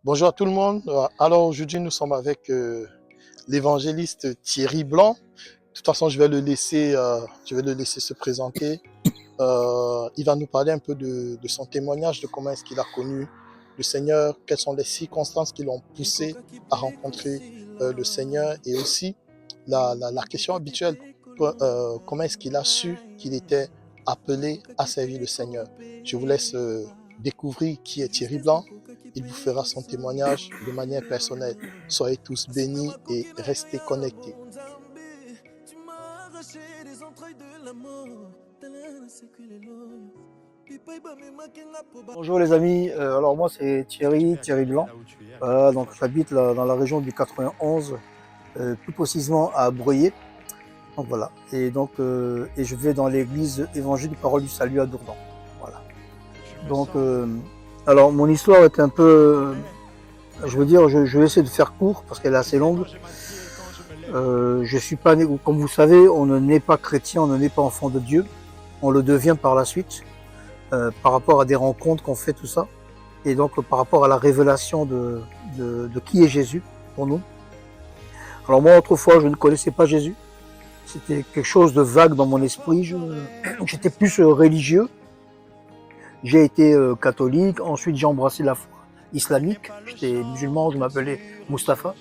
Bonjour à tout le monde. Alors aujourd'hui, nous sommes avec l'évangéliste Thierry Blanc. De toute façon, je vais le laisser se présenter. Il va nous parler un peu de son témoignage, de comment est-ce qu'il a connu le Seigneur, quelles sont les circonstances qui l'ont poussé à rencontrer le Seigneur, et aussi la question habituelle, comment est-ce qu'il a su qu'il était appelé à servir le Seigneur. Je vous laisse découvrir qui est Thierry Blanc. Il vous fera son témoignage de manière personnelle. Soyez tous bénis et restez connectés. Bonjour les amis, alors moi c'est Thierry Blanc, donc j'habite dans la région du 91, plus précisément à Breuillé, donc voilà, et je vais dans l'église évangile du Parole du Salut à Dourdan, voilà. Donc alors mon histoire est un peu, je vais essayer de faire court parce qu'elle est assez longue. Je suis pas né, comme vous savez, on ne naît pas chrétien, on ne naît pas enfant de Dieu, on le devient par la suite. Par rapport à des rencontres qu'on fait, tout ça, et donc par rapport à la révélation de qui est Jésus pour nous. Alors moi, autrefois, je ne connaissais pas Jésus, c'était quelque chose de vague dans mon esprit, j'étais plus religieux, j'ai été catholique, ensuite j'ai embrassé la foi islamique, j'étais musulman, je m'appelais Mustapha,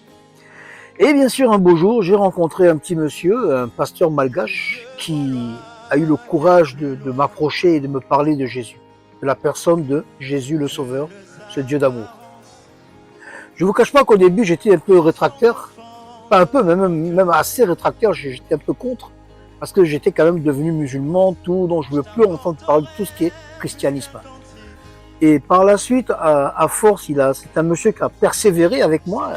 et bien sûr un beau jour, j'ai rencontré un petit monsieur, un pasteur malgache, qui a eu le courage de m'approcher et de me parler de Jésus, de la personne de Jésus le Sauveur, ce Dieu d'amour. Je ne vous cache pas qu'au début j'étais un peu rétractaire, pas un peu, même assez rétractaire, j'étais un peu contre, parce que j'étais quand même devenu musulman, tout, donc je ne voulais plus entendre parler de tout ce qui est christianisme. Et par la suite, à force, c'est un monsieur qui a persévéré avec moi,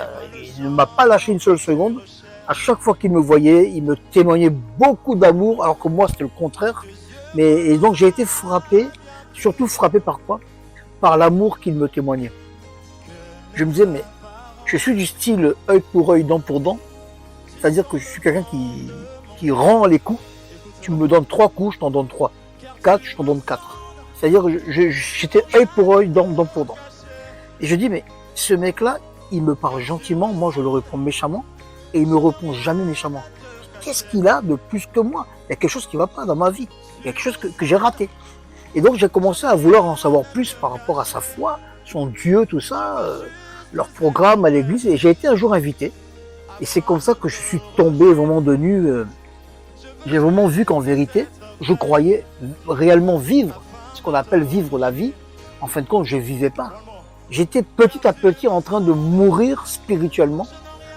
il ne m'a pas lâché une seule seconde. À chaque fois qu'il me voyait, il me témoignait beaucoup d'amour, alors que moi c'était le contraire. Et donc j'ai été frappé, surtout frappé par quoi? Par l'amour qu'il me témoignait. Je me disais, mais je suis du style œil pour œil, dent pour dent. C'est-à-dire que je suis quelqu'un qui rend les coups. Tu me donnes 3 coups, je t'en donne 3. 4, je t'en donne 4. C'est-à-dire que j'étais œil pour œil, dent pour dent. Et je dis, mais ce mec-là, il me parle gentiment, moi je le réponds méchamment. Et il me répond jamais méchamment. Qu'est-ce qu'il a de plus que moi? Il y a quelque chose qui ne va pas dans ma vie. Il y a quelque chose que j'ai raté. Et donc j'ai commencé à vouloir en savoir plus par rapport à sa foi, son Dieu, tout ça, leur programme à l'église. Et j'ai été un jour invité. Et c'est comme ça que je suis tombé vraiment de nu. J'ai vraiment vu qu'en vérité, je croyais réellement vivre, ce qu'on appelle vivre la vie. En fin de compte, je ne vivais pas. J'étais petit à petit en train de mourir spirituellement,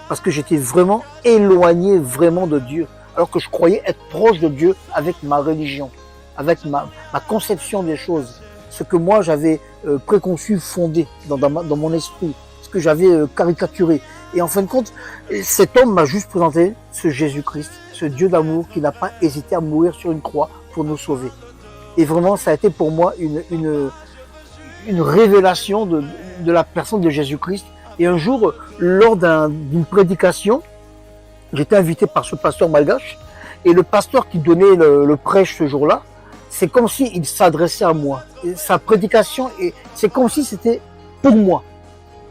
parce que j'étais vraiment éloigné vraiment de Dieu, alors que je croyais être proche de Dieu avec ma religion, avec ma conception des choses, ce que moi j'avais préconçu, fondé dans mon esprit, ce que j'avais caricaturé. Et en fin de compte, cet homme m'a juste présenté ce Jésus-Christ, ce Dieu d'amour qui n'a pas hésité à mourir sur une croix pour nous sauver. Et vraiment, ça a été pour moi une révélation de la personne de Jésus-Christ. Et un jour, lors d'une prédication, j'étais invité par ce pasteur malgache, et le pasteur qui donnait le prêche ce jour-là, c'est comme s'il s'adressait à moi. Et sa prédication, c'est comme si c'était pour moi.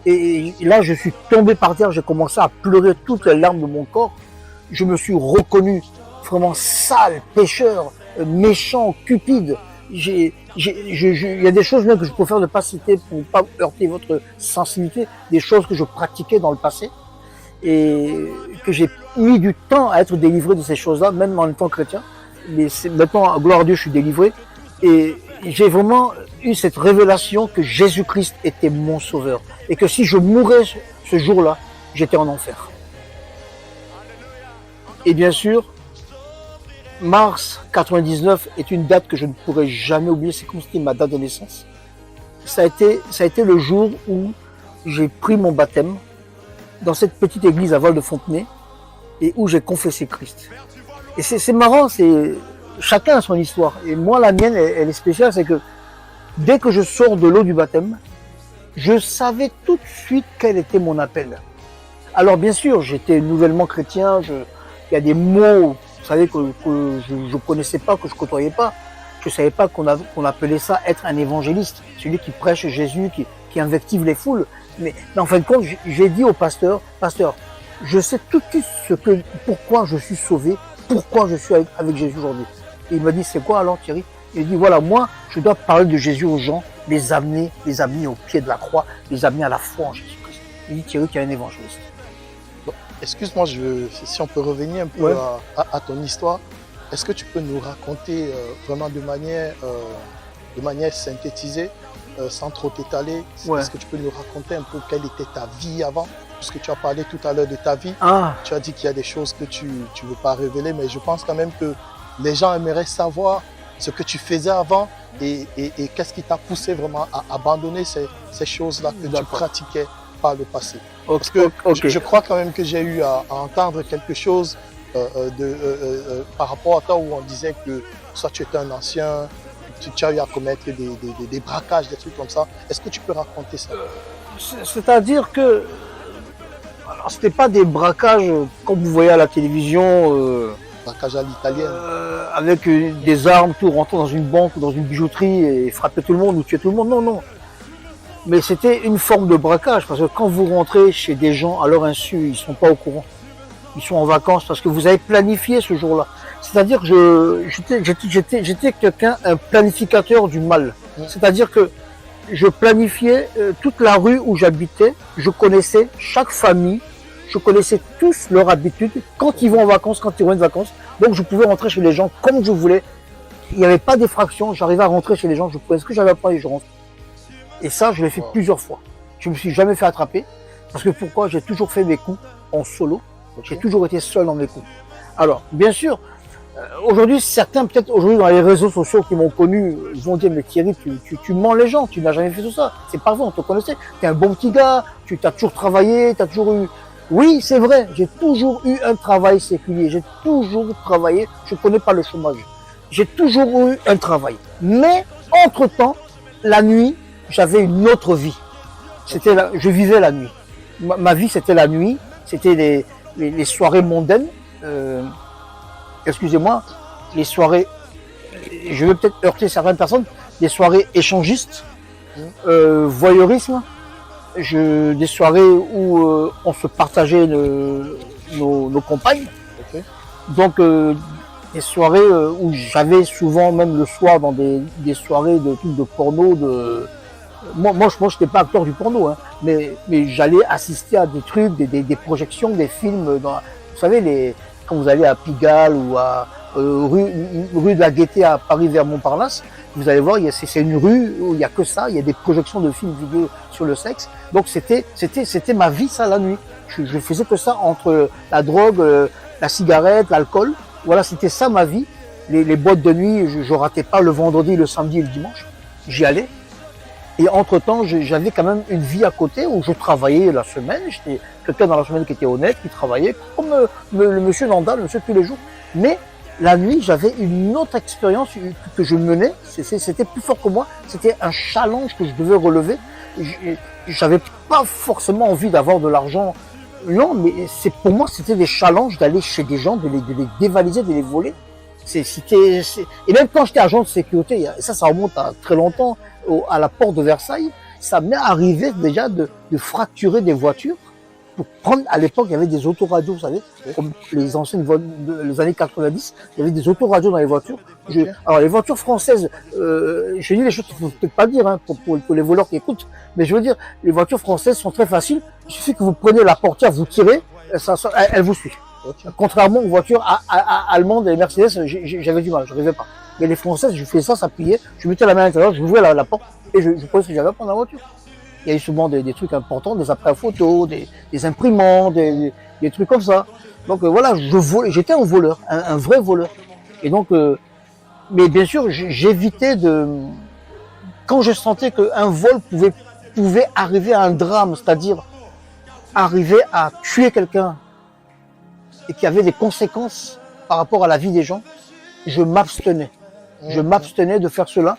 Et là, je suis tombé par terre, j'ai commencé à pleurer toutes les larmes de mon corps. Je me suis reconnu vraiment sale, pécheur, méchant, cupide. Il y a des choses même que je préfère ne pas citer pour ne pas heurter votre sensibilité, des choses que je pratiquais dans le passé et que j'ai mis du temps à être délivré de ces choses-là, même en étant chrétien. Mais maintenant, gloire à Dieu, je suis délivré et j'ai vraiment eu cette révélation que Jésus-Christ était mon sauveur et que si je mourais ce jour-là, j'étais en enfer. Et bien sûr, mars 99 est une date que je ne pourrai jamais oublier, c'est comme si c'était ma date de naissance. Ça a été le jour où j'ai pris mon baptême dans cette petite église à Val-de-Fontenay et où j'ai confessé Christ. Et c'est marrant, chacun a son histoire. Et moi, la mienne, elle est spéciale, c'est que dès que je sors de l'eau du baptême, je savais tout de suite quel était mon appel. Alors bien sûr, j'étais nouvellement chrétien, il y a des mots, vous savez, que je ne connaissais pas, que je ne côtoyais pas. Je ne savais pas qu'on appelait ça être un évangéliste, celui qui prêche Jésus, qui invective les foules. Mais en fin de compte, j'ai dit au pasteur, pasteur, je sais tout de suite pourquoi je suis sauvé, pourquoi je suis avec Jésus aujourd'hui. Et il m'a dit, c'est quoi alors Thierry? Il dit, voilà, moi, je dois parler de Jésus aux gens, les amener au pied de la croix, les amener à la foi en Jésus-Christ. Il dit, Thierry, tu es un évangéliste. Bon, excuse-moi, si on peut revenir un peu Ouais. à ton histoire, est-ce que tu peux nous raconter vraiment de manière synthétisée, sans trop t'étaler, Ouais. est-ce que tu peux nous raconter un peu quelle était ta vie avant? Puisque tu as parlé tout à l'heure de ta vie, Ah, tu as dit qu'il y a des choses que tu ne veux pas révéler, mais je pense quand même que les gens aimeraient savoir ce que tu faisais avant et qu'est-ce qui t'a poussé vraiment à abandonner ces choses-là que tu D'accord. pratiquais par le passé. ok, Parce que ok. je crois quand même que j'ai eu à entendre quelque chose par rapport à toi où on disait que soit tu étais un ancien, tu as eu à commettre des braquages, des trucs comme ça. Est-ce que tu peux raconter ça? C'est-à-dire que, alors c'était pas des braquages comme vous voyez à la télévision, Braquage à l'italienne. avec des armes, tout rentrer dans une banque ou dans une bijouterie et frapper tout le monde ou tuer tout le monde. Non, non. Mais c'était une forme de braquage parce que quand vous rentrez chez des gens à leur insu, ils sont pas au courant. Ils sont en vacances parce que vous avez planifié ce jour-là. C'est-à-dire que j'étais quelqu'un, un planificateur du mal. C'est-à-dire que je planifiais toute la rue où j'habitais. Je connaissais chaque famille. Je connaissais tous leurs habitudes, quand ils vont en vacances, quand ils reviennent de vacances. Donc je pouvais rentrer chez les gens comme je voulais. Il n'y avait pas d'effraction. J'arrivais à rentrer chez les gens. Je pouvais ce que j'avais pas et je rentrais. Et ça, je l'ai fait plusieurs fois. Je me suis jamais fait attraper. Parce que pourquoi? J'ai toujours fait mes coups en solo. J'ai toujours été seul dans mes coups. Alors, bien sûr, aujourd'hui, certains, peut-être aujourd'hui dans les réseaux sociaux qui m'ont connu, ils vont dire, mais Thierry, tu mens les gens, tu n'as jamais fait tout ça. C'est pas vrai, on te connaissait. Tu es un bon petit gars, tu as toujours travaillé, tu as toujours eu... Oui, c'est vrai, j'ai toujours eu un travail séculier, j'ai toujours travaillé, je ne connais pas le chômage. J'ai toujours eu un travail. Mais, entre-temps, la nuit, j'avais une autre vie. Je vivais la nuit. Ma vie, c'était la nuit, c'était les soirées mondaines, excusez-moi, les soirées, je vais peut-être heurter certaines personnes, des soirées échangistes, voyeurisme, des soirées où on se partageait nos compagnes. Ok. Donc des soirées où j'avais souvent, même le soir, dans des soirées de trucs de porno, moi je n'étais pas acteur du porno, hein, mais j'allais assister à des trucs, des projections, des films. Vous savez, quand vous allez à Pigalle ou à rue de la Gaîté à Paris vers Montparnasse, vous allez voir, c'est une rue où il n'y a que ça, il y a des projections de films vidéo sur le sexe. Donc c'était ma vie, ça, la nuit. Je faisais que ça entre la drogue, la cigarette, l'alcool. Voilà, c'était ça ma vie. Les boîtes de nuit, je ratais pas le vendredi, le samedi et le dimanche. J'y allais. Et entre-temps, j'avais quand même une vie à côté où je travaillais la semaine. J'étais quelqu'un dans la semaine qui était honnête, qui travaillait comme le monsieur Nanda, le monsieur tous les jours. Mais la nuit, j'avais une autre expérience que je menais. C'était plus fort que moi. C'était un challenge que je devais relever. J'avais pas forcément envie d'avoir de l'argent. Non, mais pour moi, c'était des challenges d'aller chez des gens, de les dévaliser, de les voler. Et même quand j'étais agent de sécurité, et ça remonte à très longtemps, à la porte de Versailles, ça m'est arrivé déjà de fracturer des voitures pour prendre, à l'époque, il y avait des autoradios, vous savez, comme les anciennes les années 90, il y avait des autoradios dans les voitures. Alors les voitures françaises, je dis les choses qu'il ne faut peut-être pas dire, hein, pour les voleurs qui écoutent, mais je veux dire, les voitures françaises sont très faciles. Il suffit que vous preniez la portière, vous tirez, elle vous suit. Okay. Contrairement aux voitures allemandes et Mercedes, j'avais du mal, je n'arrivais pas. Mais les françaises, je faisais ça, ça pliait, je mettais la main à l'intérieur, je ouvrais la porte et je prenais ce que j'avais à prendre dans la voiture. Il y a eu souvent des trucs importants, des appareils photo, des imprimantes, des trucs comme ça. Donc voilà, j'étais un voleur, un vrai voleur. Et donc, mais bien sûr, j'évitais quand je sentais qu'un vol pouvait arriver à un drame, c'est-à-dire arriver à tuer quelqu'un et qu'il y avait des conséquences par rapport à la vie des gens, je m'abstenais. Je m'abstenais de faire cela.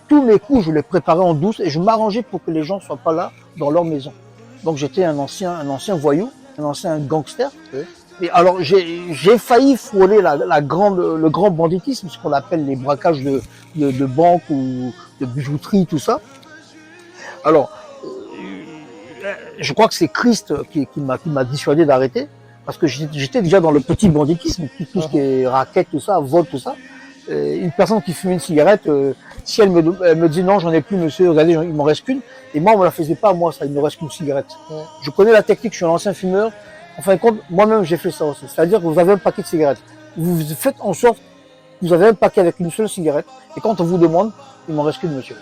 Tous mes coups, je les préparais en douce et je m'arrangeais pour que les gens ne soient pas là dans leur maison. Donc j'étais un ancien voyou, un ancien gangster. Oui. Et alors j'ai failli frôler le grand banditisme, ce qu'on appelle les braquages de banques ou de bijouterie, tout ça. Alors, je crois que c'est Christ qui m'a dissuadé d'arrêter, parce que j'étais déjà dans le petit banditisme, tout ce qui est raquette, tout ça, vol, tout ça. Une personne qui fumait une cigarette, si elle me dit non, j'en ai plus, monsieur, regardez, il m'en reste qu'une. Et moi, on me la faisait pas, moi, ça, il me reste qu'une cigarette. Je connais la technique, je suis un ancien fumeur. En fin de compte, moi-même, j'ai fait ça aussi. C'est-à-dire que vous avez un paquet de cigarettes. Vous faites en sorte que vous avez un paquet avec une seule cigarette. Et quand on vous demande, il m'en reste qu'une, monsieur.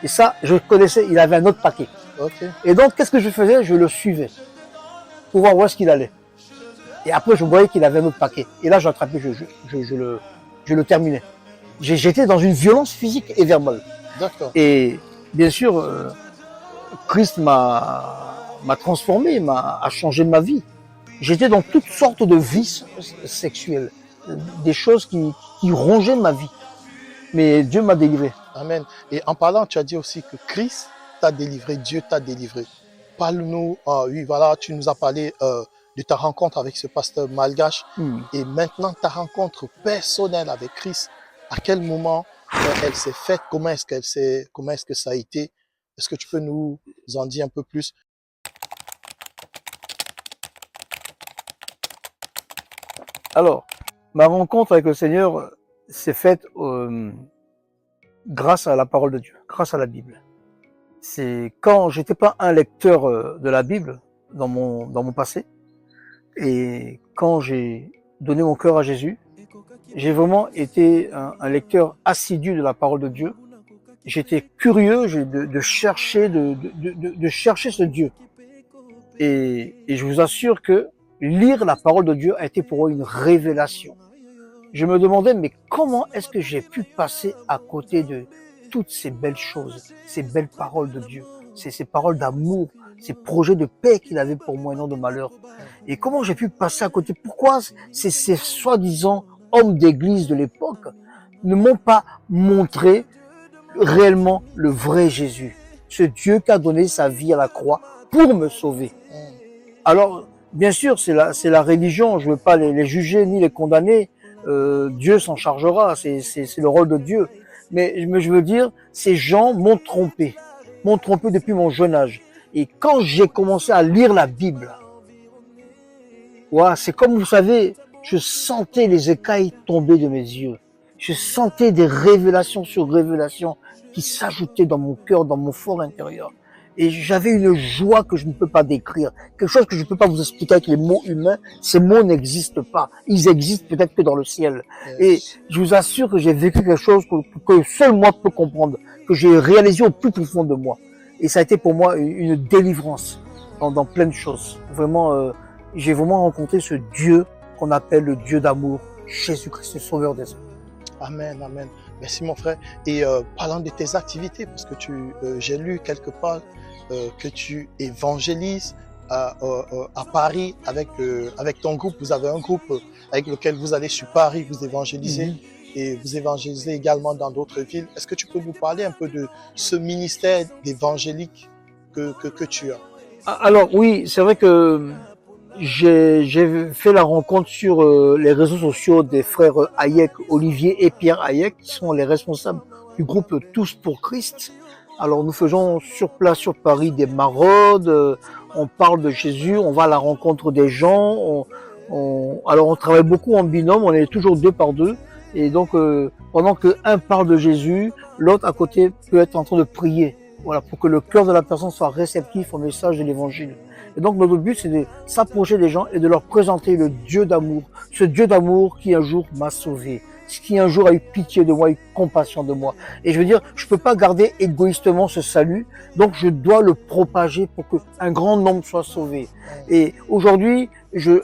Et ça, je connaissais, il avait un autre paquet. Ok. Et donc, qu'est-ce que je faisais? Je le suivais pour voir où est-ce qu'il allait. Et après, je voyais qu'il avait un autre paquet. Et là, je l'attrapais, je le terminais. J'étais dans une violence physique et verbale. D'accord. Et bien sûr, Christ m'a transformé, a changé ma vie. J'étais dans toutes sortes de vices sexuels, des choses qui rongeaient ma vie. Mais Dieu m'a délivré. Amen. Et en parlant, tu as dit aussi que Christ t'a délivré, Dieu t'a délivré. Parle-nous, oui, voilà, tu nous as parlé de ta rencontre avec ce pasteur malgache et maintenant ta rencontre personnelle avec Christ. À quel moment elle s'est faite? Comment est-ce que ça a été? Est-ce que tu peux nous en dire un peu plus? Alors, ma rencontre avec le Seigneur s'est faite grâce à la parole de Dieu, grâce à la Bible. C'est quand j'étais pas un lecteur de la Bible dans mon passé, et quand j'ai donné mon cœur à Jésus, j'ai vraiment été un lecteur assidu de la parole de Dieu. J'étais curieux de chercher ce Dieu. Et je vous assure que lire la parole de Dieu a été pour moi une révélation. Je me demandais, mais comment est-ce que j'ai pu passer à côté de toutes ces belles choses, ces belles paroles de Dieu, ces paroles d'amour, ces projets de paix qu'il avait pour moi et non de malheur. Et comment j'ai pu passer à côté? Pourquoi ces soi-disant hommes d'église de l'époque ne m'ont pas montré réellement le vrai Jésus, ce Dieu qui a donné sa vie à la croix pour me sauver? Alors, bien sûr, c'est la religion, je ne veux pas les juger ni les condamner, Dieu s'en chargera, c'est le rôle de Dieu. Mais je veux dire, ces gens m'ont trompé depuis mon jeune âge. Et quand j'ai commencé à lire la Bible, ouais, c'est comme vous savez, je sentais les écailles tomber de mes yeux. Je sentais des révélations sur révélations qui s'ajoutaient dans mon cœur, dans mon fort intérieur. Et j'avais une joie que je ne peux pas décrire. Quelque chose que je ne peux pas vous expliquer avec les mots humains. Ces mots n'existent pas. Ils existent peut-être que dans le ciel. Et je vous assure que j'ai vécu quelque chose que seul moi peux comprendre, que j'ai réalisé au plus profond de moi. Et ça a été pour moi une délivrance dans plein de choses. Vraiment, j'ai vraiment rencontré ce Dieu qu'on appelle le Dieu d'amour, Jésus-Christ, le Sauveur des hommes. Amen, amen. Merci mon frère. Et parlant de tes activités, parce que j'ai lu quelque part que tu évangélises à Paris avec ton groupe. Vous avez un groupe avec lequel vous allez sur Paris, vous évangélisez et vous évangélisez également dans d'autres villes. Est-ce que tu peux nous parler un peu de ce ministère d'évangélique que tu as? Alors oui, c'est vrai que j'ai fait la rencontre sur les réseaux sociaux des frères Hayek, Olivier et Pierre Hayek, qui sont les responsables du groupe Tous pour Christ. Alors nous faisons sur place sur Paris des maraudes, on parle de Jésus, on va à la rencontre des gens, alors on travaille beaucoup en binôme, on est toujours 2 par 2. Et donc pendant que un parle de Jésus, l'autre à côté peut être en train de prier, voilà, pour que le cœur de la personne soit réceptif au message de l'évangile. Et donc notre but c'est de s'approcher des gens et de leur présenter le Dieu d'amour, ce Dieu d'amour qui un jour m'a sauvé, qui un jour a eu pitié de moi, a eu compassion de moi. Et je veux dire, je peux pas garder égoïstement ce salut, donc je dois le propager pour que un grand nombre soit sauvé. Et aujourd'hui,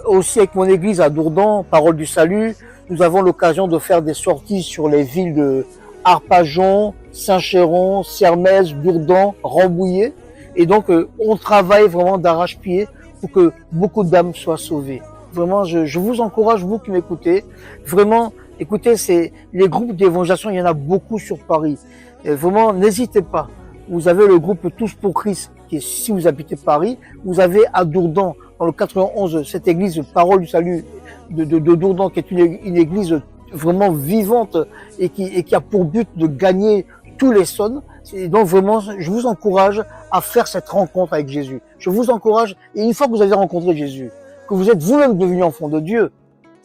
aussi avec mon église à Dourdan, Parole du Salut, nous avons l'occasion de faire des sorties sur les villes de Arpajon, Saint-Chéron, Sermaises, Dourdan, Rambouillet. Et donc, on travaille vraiment d'arrache-pied pour que beaucoup d'âmes soient sauvées. Vraiment, je vous encourage, vous qui m'écoutez, vraiment, écoutez, c'est les groupes d'évangélisation, il y en a beaucoup sur Paris. Et vraiment, n'hésitez pas. Vous avez le groupe Tous pour Christ, qui est, si vous habitez Paris, vous avez à Dourdan, dans le 91, cette église Parole du Salut de Dourdan, qui est une église vraiment vivante et qui a pour but de gagner tous les sons. Et donc vraiment, je vous encourage à faire cette rencontre avec Jésus. Je vous encourage, et une fois que vous avez rencontré Jésus, que vous êtes vous-même devenu enfant de Dieu,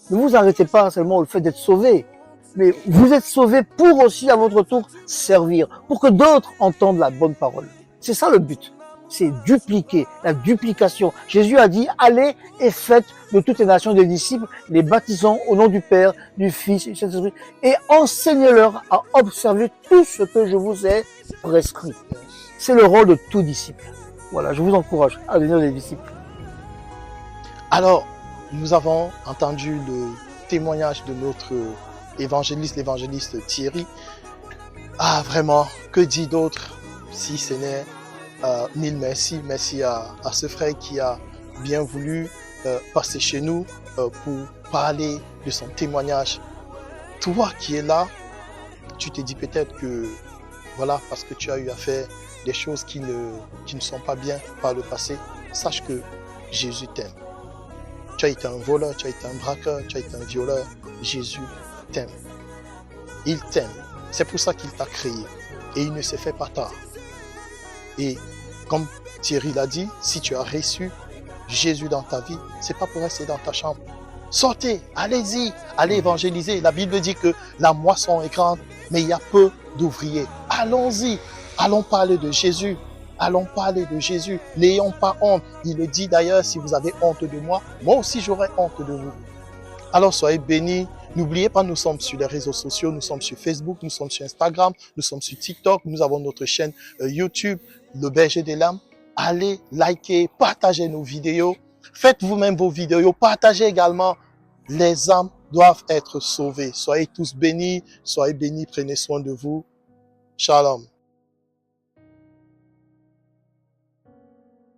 ne vous arrêtez pas seulement au fait d'être sauvé, mais vous êtes sauvé pour aussi à votre tour servir, pour que d'autres entendent la bonne parole. C'est ça le but. C'est dupliquer, la duplication. Jésus a dit, allez et faites de toutes les nations des disciples, les baptisant au nom du Père, du Fils et du Saint-Esprit, et enseignez-leur à observer tout ce que je vous ai prescrit. C'est le rôle de tout disciple. Voilà, je vous encourage à devenir des disciples. Alors, nous avons entendu le témoignage de notre évangéliste, l'évangéliste Thierry. Ah, vraiment, que dit d'autre si ce n'est mille merci. Merci à ce frère qui a bien voulu passer chez nous pour parler de son témoignage. Toi qui es là, tu te dis peut-être que, voilà, parce que tu as eu à faire des choses qui ne sont pas bien par le passé, sache que Jésus t'aime. Tu as été un voleur, tu as été un braqueur, tu as été un violeur. Jésus t'aime. Il t'aime. C'est pour ça qu'il t'a créé. Et il ne se fait pas tard. Et comme Thierry l'a dit, si tu as reçu Jésus dans ta vie, c'est pas pour rester dans ta chambre. Sortez, allez-y, allez évangéliser. La Bible dit que la moisson est grande, mais il y a peu d'ouvriers. Allons-y, allons parler de Jésus. Allons parler de Jésus. N'ayons pas honte. Il le dit d'ailleurs, si vous avez honte de moi, moi aussi j'aurai honte de vous. Alors soyez bénis. N'oubliez pas, nous sommes sur les réseaux sociaux, nous sommes sur Facebook, nous sommes sur Instagram, nous sommes sur TikTok, nous avons notre chaîne YouTube, Le Berger des Lames. Allez liker, partagez nos vidéos. Faites vous-même vos vidéos, partagez également. Les âmes doivent être sauvées. Soyez tous bénis, prenez soin de vous. Shalom.